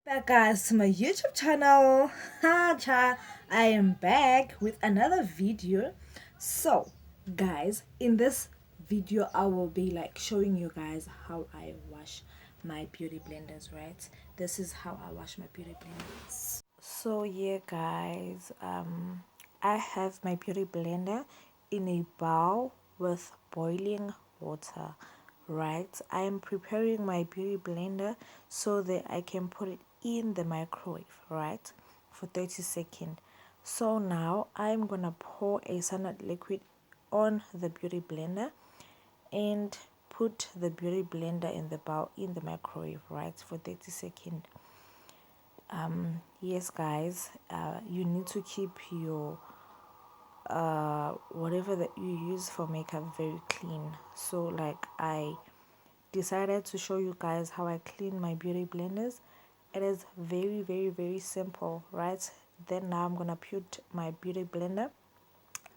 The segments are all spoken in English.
Back guys to my YouTube channel. I am back with another video. So guys, in this video I will be like showing you guys how I wash my beauty blenders, right? This is how I wash my beauty blenders. So yeah guys, I have my beauty blender in a bowl with boiling water, right? I am preparing my beauty blender so that I can put it in the microwave, right, for 30 seconds. So now I'm gonna pour a sunlight liquid on the beauty blender and put the beauty blender in the bowl in the microwave, right, for 30 seconds. Yes guys, you need to keep your whatever that you use for makeup very clean. So like I decided to show you guys how I clean my beauty blenders. It is very simple, right? Then now I'm gonna put my beauty blender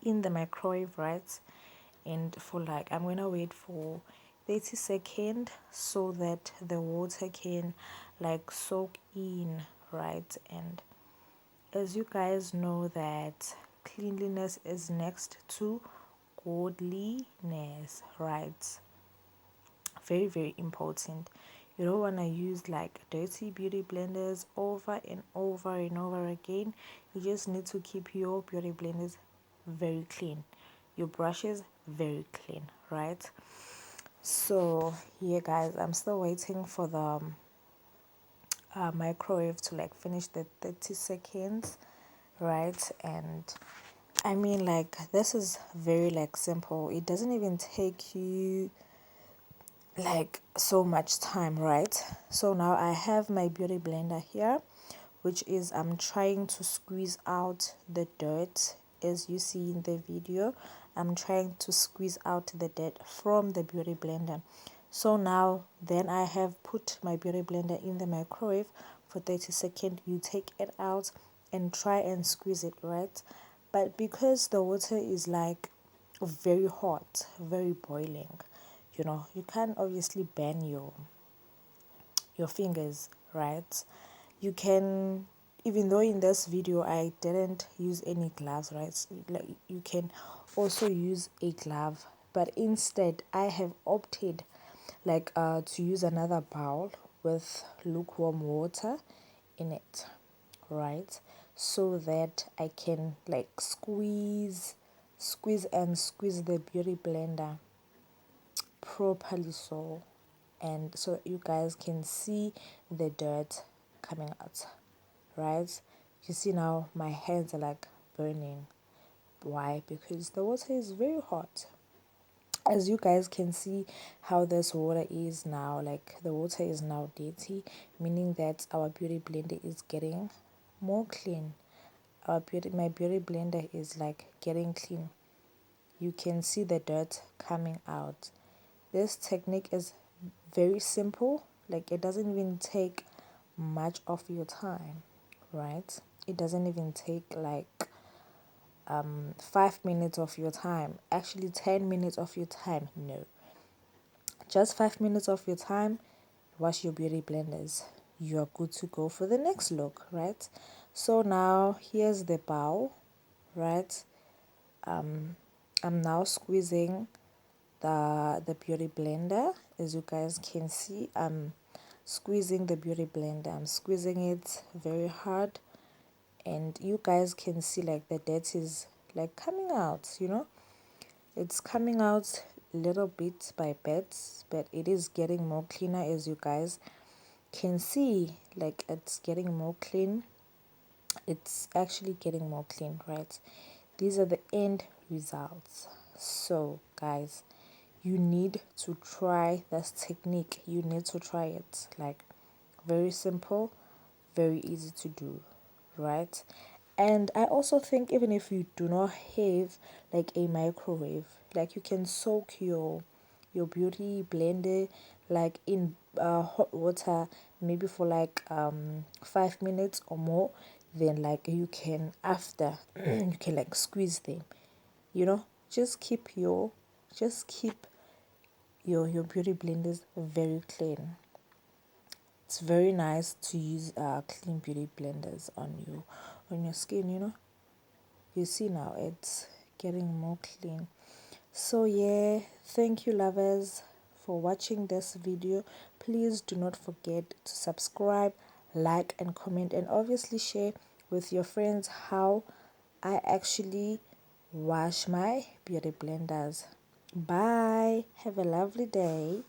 in the microwave, right? And for like I'm gonna wait for 30 seconds so that the water can like soak in, right? And as you guys know that cleanliness is next to godliness, right? Very important. You don't want to use like dirty beauty blenders over and over and over again. You just need to keep your beauty blenders very clean, your brushes very clean, right? So yeah guys, I'm still waiting for the microwave to like finish the 30 seconds, right? And I mean like this is very like simple. It doesn't even take you like so much time, right? So now I have my beauty blender here, which is I'm trying to squeeze out the dirt. As you see in the video, I'm trying to squeeze out the dirt from the beauty blender. So now then I have put my beauty blender in the microwave for 30 seconds. You take it out and try and squeeze it, right? But because the water is like very hot, very boiling, you can't obviously burn your fingers, right? You can, even though in this video I didn't use any gloves, right? Like you can also use a glove, but instead I have opted like to use another bowl with lukewarm water in it, right? So that I can like squeeze the beauty blender properly, so and so you guys can see the dirt coming out, right? You see now my hands are like burning. Why? Because the water is very hot. As you guys can see how this water is now, like the water is now dirty, meaning that our beauty blender is getting more clean. My beauty blender is like getting clean. You can see the dirt coming out. This technique is very simple, like it doesn't even take much of your time, right? It doesn't even take like 5 minutes of your time, actually 10 minutes of your time. No, just 5 minutes of your time. Wash your beauty blenders, you are good to go for the next look, right? So now here's the bowl, right? I'm now squeezing the beauty blender. As you guys can see, I'm squeezing the beauty blender. I'm squeezing it very hard, and you guys can see like the dirt is like coming out, it's coming out little bit by bits, but it is getting more cleaner. As you guys can see, like it's getting more clean. It's actually getting more clean, right? These are the end results. So guys, you need to try this technique. You need to try it. Like very simple, very easy to do, right? And I also think even if you do not have like a microwave, like you can soak your beauty blender like in hot water, maybe for like 5 minutes or more. Then like you can after you can like squeeze them, just keep your beauty blenders very clean. It's very nice to use clean beauty blenders on your skin, you know. You see now it's getting more clean. So yeah, thank you lovers for watching this video. Please do not forget to subscribe, like and comment, and obviously share with your friends how I actually wash my beauty blenders. Bye, have a lovely day.